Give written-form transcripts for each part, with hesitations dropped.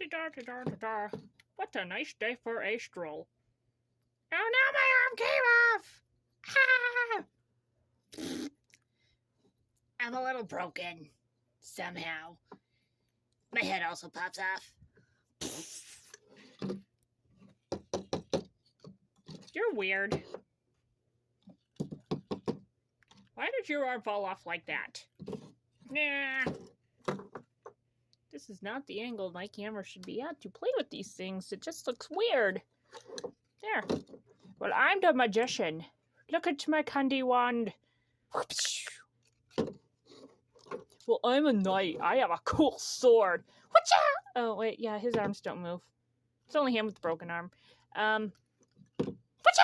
Da-da-da-da-da-da. What a nice day for a stroll. Oh no, my arm came off! I'm a little broken. Somehow. My head also pops off. You're weird. Why did your arm fall off like that? Nah. This is not the angle my camera should be at to play with these things. It just looks weird. There. Well, I'm the magician. Look at my candy wand. Well, I'm a knight. I have a cool sword. Whatcha? Oh, wait. Yeah, his arms don't move. It's only him with the broken arm. Whatcha?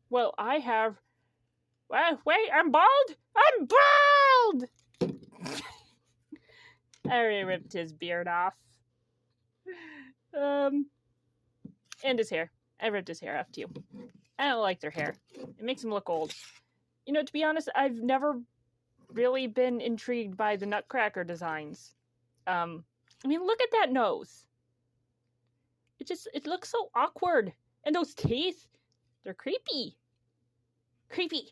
Well, I have... Wait, I'm bald? I'm bald! I already ripped his beard off. And his hair. I ripped his hair off too. I don't like their hair. It makes them look old. You know, to be honest, I've never really been intrigued by the Nutcracker designs. I mean, look at that nose. It looks so awkward. And those teeth, they're creepy. Creepy.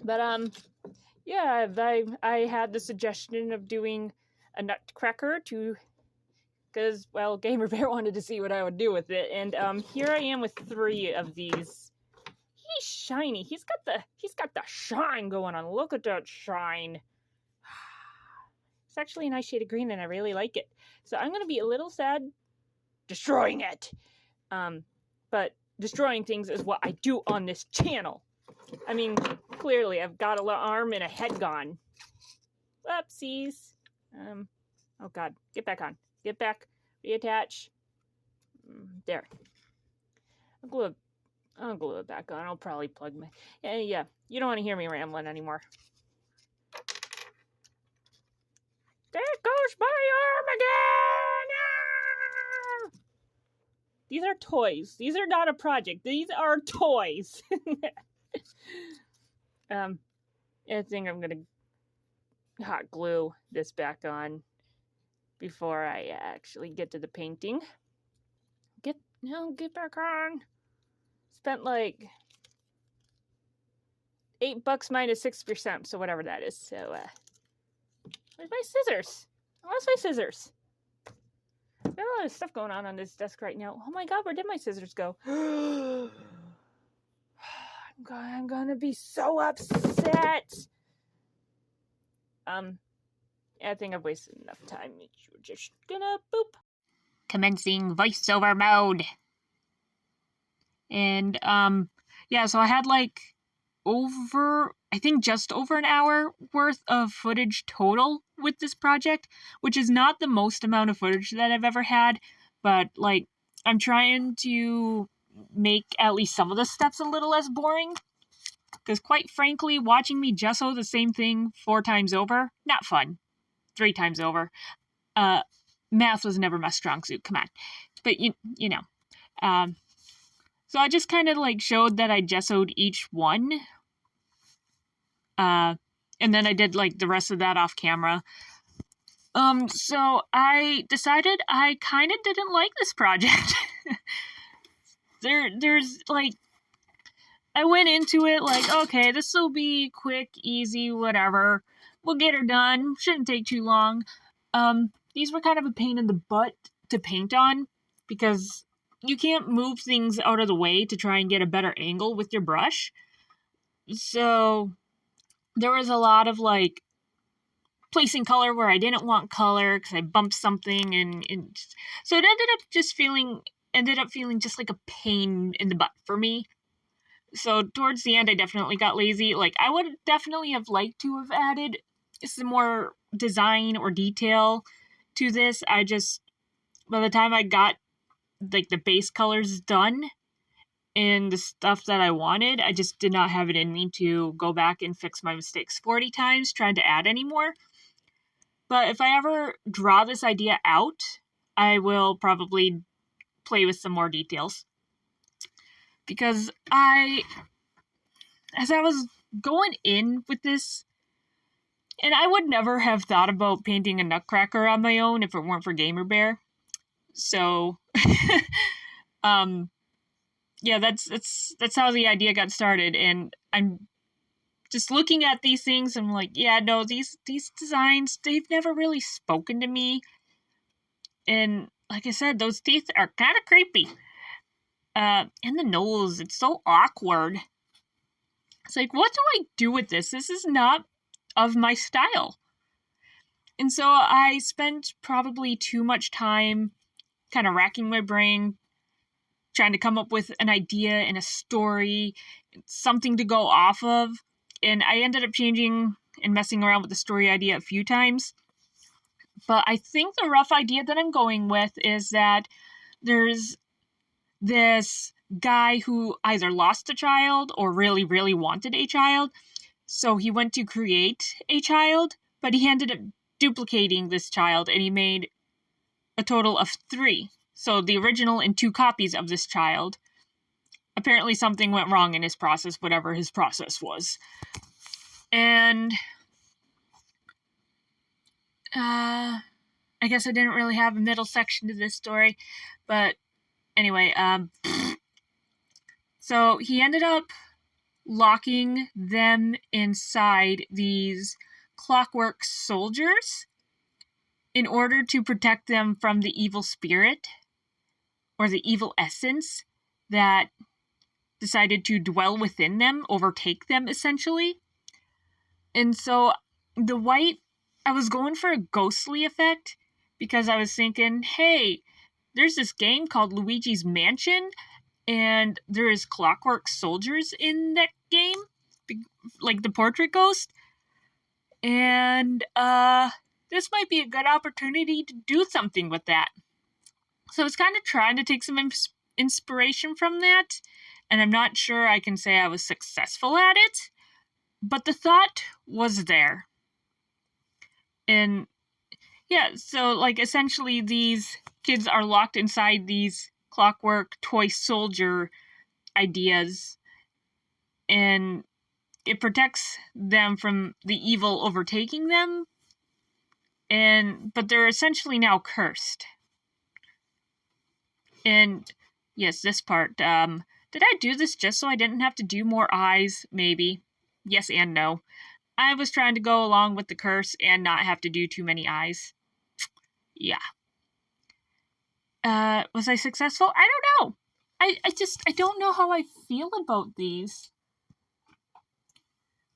But, yeah, I had the suggestion of doing a Nutcracker because, well, Gamer Bear wanted to see what I would do with it, and, here I am with 3 of these. He's shiny. He's got the shine going on. Look at that shine. It's actually a nice shade of green, and I really like it. So I'm gonna be a little sad destroying it. But destroying things is what I do on this channel. I mean, clearly I've got a little arm and a head gone. Whoopsies. Oh god, get back on. Get back, reattach. There. I'll glue it back on. I'll probably plug my... Yeah, you don't want to hear me rambling anymore. There goes my arm again! Ah! These are toys. These are not a project. These are toys. I think I'm gonna hot glue this back on before I actually get to the painting. Get back on. Spent like $8 minus 6%, so whatever that is. So, where's my scissors? I lost my scissors. There's a lot of stuff going on this desk right now. Oh my god, where did my scissors go? I'm gonna be so upset. I think I've wasted enough time. We're just gonna boop. Commencing voiceover mode. And, yeah, so I had like just over an hour worth of footage total with this project, which is not the most amount of footage that I've ever had, but like, I'm trying to make at least some of the steps a little less boring, because quite frankly, watching me gesso the same thing 4 times over, not fun. 3 times over. Math was never my strong suit, come on. But you know, so I just kind of like showed that I gessoed each one. And then I did like the rest of that off camera. So I decided I kind of didn't like this project. There's like, I went into it like, okay, this will be quick, easy, whatever. We'll get her done. Shouldn't take too long. These were kind of a pain in the butt to paint on because you can't move things out of the way to try and get a better angle with your brush. So there was a lot of like placing color where I didn't want color because I bumped something, and so it ended up feeling just like a pain in the butt for me. So towards the end, I definitely got lazy. Like, I would definitely have liked to have added some more design or detail to this. By the time I got like the base colors done and the stuff that I wanted, I just did not have it in me to go back and fix my mistakes 40 times trying to add any more. But if I ever draw this idea out, I will probably play with some more details. Because as I was going in with this, and I would never have thought about painting a Nutcracker on my own if it weren't for Gamer Bear. So, yeah, that's how the idea got started. And I'm just looking at these things, and I'm like, yeah, no, these designs, they've never really spoken to me. And like I said, those teeth are kind of creepy. And the nose, it's so awkward. It's like, what do I do with this? This is not of my style. And so I spent probably too much time kind of racking my brain, trying to come up with an idea and a story, something to go off of. And I ended up changing and messing around with the story idea a few times. But I think the rough idea that I'm going with is that there's this guy who either lost a child or really, really wanted a child. So he went to create a child, but he ended up duplicating this child, and he made a total of 3. So the original and 2 copies of this child. Apparently something went wrong in his process, whatever his process was. And I guess I didn't really have a middle section to this story, but anyway, so he ended up locking them inside these clockwork soldiers in order to protect them from the evil spirit or the evil essence that decided to dwell within them, overtake them essentially. And so the white, I was going for a ghostly effect because I was thinking, hey, there's this game called Luigi's Mansion, and there's clockwork soldiers in that game, like the portrait ghost. And this might be a good opportunity to do something with that. So I was kind of trying to take some inspiration from that, and I'm not sure I can say I was successful at it, but the thought was there. And yeah, so like essentially these kids are locked inside these clockwork toy soldier ideas, and it protects them from the evil overtaking them, but they're essentially now cursed. And yes, this part, did I do this just so I didn't have to do more eyes? Maybe. Yes and no. I was trying to go along with the curse and not have to do too many eyes. Yeah. Was I successful? I don't know. I don't know how I feel about these.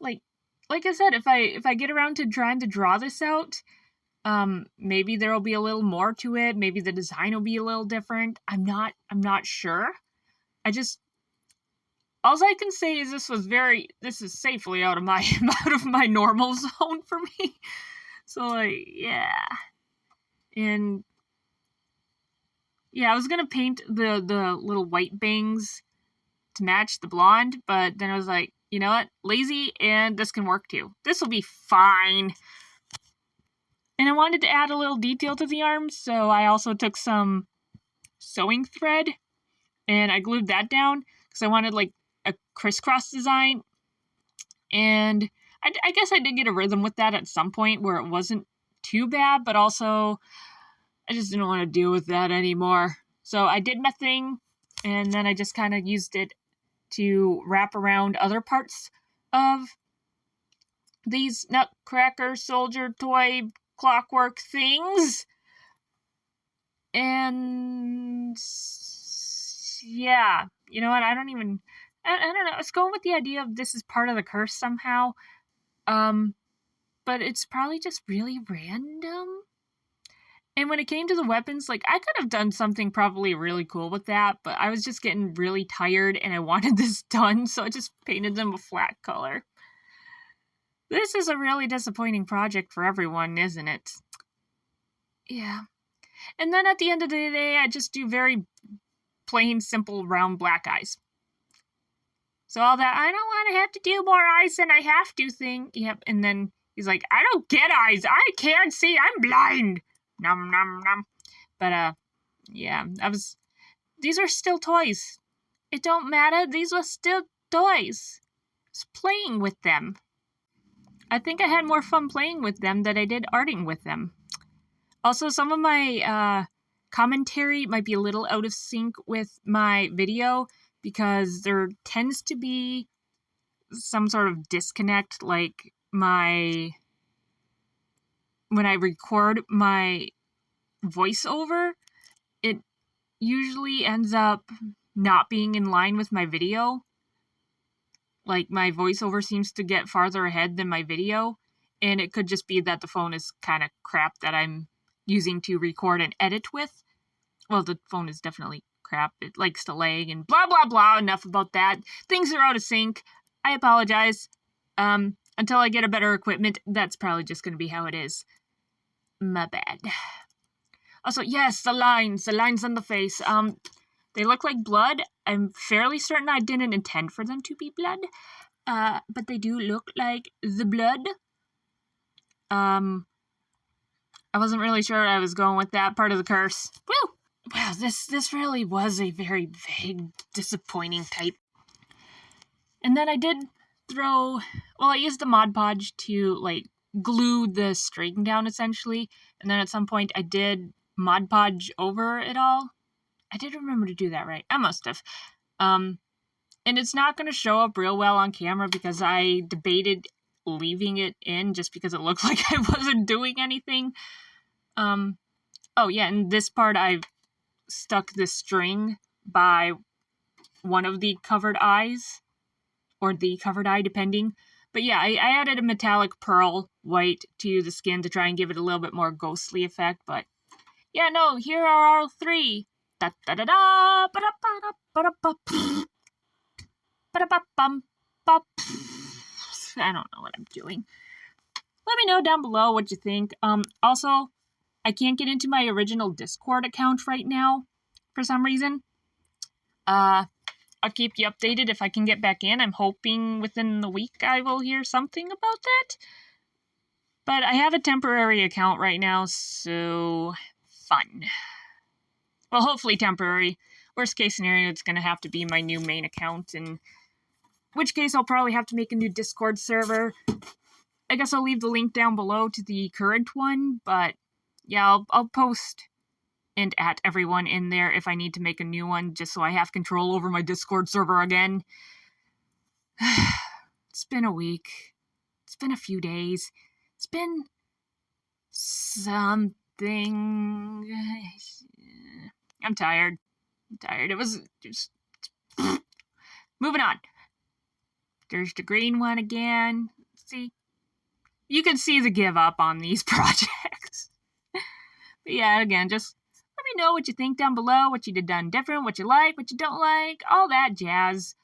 Like I said, if I get around to trying to draw this out, maybe there'll be a little more to it. Maybe the design will be a little different. I'm not sure. All I can say is this is safely out of my normal zone for me. So like, yeah. And yeah, I was gonna paint the little white bangs to match the blonde, but then I was like, you know what? Lazy, and this can work too. This will be fine. And I wanted to add a little detail to the arms, so I also took some sewing thread and I glued that down because I wanted like a crisscross design. And I guess I did get a rhythm with that at some point where it wasn't too bad, but also I just didn't want to deal with that anymore. So I did my thing, and then I just kind of used it to wrap around other parts of these Nutcracker soldier toy clockwork things. And yeah, you know what? I don't know. I was going with the idea of this is part of the curse somehow. But it's probably just really random. And when it came to the weapons, like, I could have done something probably really cool with that, but I was just getting really tired and I wanted this done, so I just painted them a flat color. This is a really disappointing project for everyone, isn't it? Yeah. And then at the end of the day, I just do very plain, simple, round black eyes. So all that, I don't want to have to do more eyes than I have to thing. Yep. And then he's like, I don't get eyes. I can't see. I'm blind. Nom, nom, nom. But, yeah, these are still toys. It don't matter. These were still toys. was playing with them. I think I had more fun playing with them than I did arting with them. Also, some of my commentary might be a little out of sync with my video because there tends to be some sort of disconnect, like when I record my voiceover, it usually ends up not being in line with my video. Like, my voiceover seems to get farther ahead than my video, and it could just be that the phone is kind of crap that I'm using to record and edit with. Well, the phone is definitely crap. It likes to lag and blah, blah, blah. Enough about that. Things are out of sync. I apologize. Until I get a better equipment, that's probably just going to be how it is. My bad. Also, yes, the lines on the face. They look like blood. I'm fairly certain I didn't intend for them to be blood. But they do look like the blood. I wasn't really sure where I was going with that part of the curse. Woo! Wow, this really was a very vague, disappointing type. And then I did I used the Mod Podge to, like, glue the string down, essentially. And then at some point I did Mod Podge over it all. I did remember to do that, right? I must have. And it's not going to show up real well on camera because I debated leaving it in just because it looked like I wasn't doing anything. Oh yeah, in this part I stuck the string by one of the covered eyes, or the covered eye, depending. But yeah, I added a metallic pearl white to the skin to try and give it a little bit more ghostly effect, but yeah, no, here are our three. Da da da da, ba da ba da ba da ba, ba da ba bum ba. I don't know what I'm doing. Let me know down below what you think. Also, I can't get into my original Discord account right now for some reason. I'll keep you updated if I can get back in. I'm hoping within the week I will hear something about that. But I have a temporary account right now, so fun. Well, hopefully temporary. Worst case scenario, it's going to have to be my new main account, in which case I'll probably have to make a new Discord server. I guess I'll leave the link down below to the current one, but yeah, I'll post and at everyone in there if I need to make a new one, just so I have control over my Discord server again. It's been a week. It's been a few days. It's been something. I'm tired. It was just... Moving on. There's the green one again. See? You can see the give up on these projects. But yeah, again, just let me know what you think down below, what you'd have done different, what you like, what you don't like, all that jazz.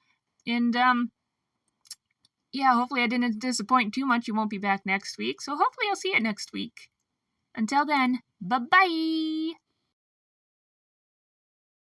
And, yeah, hopefully I didn't disappoint too much. You won't be back next week, so hopefully I'll see you next week. Until then, bye-bye!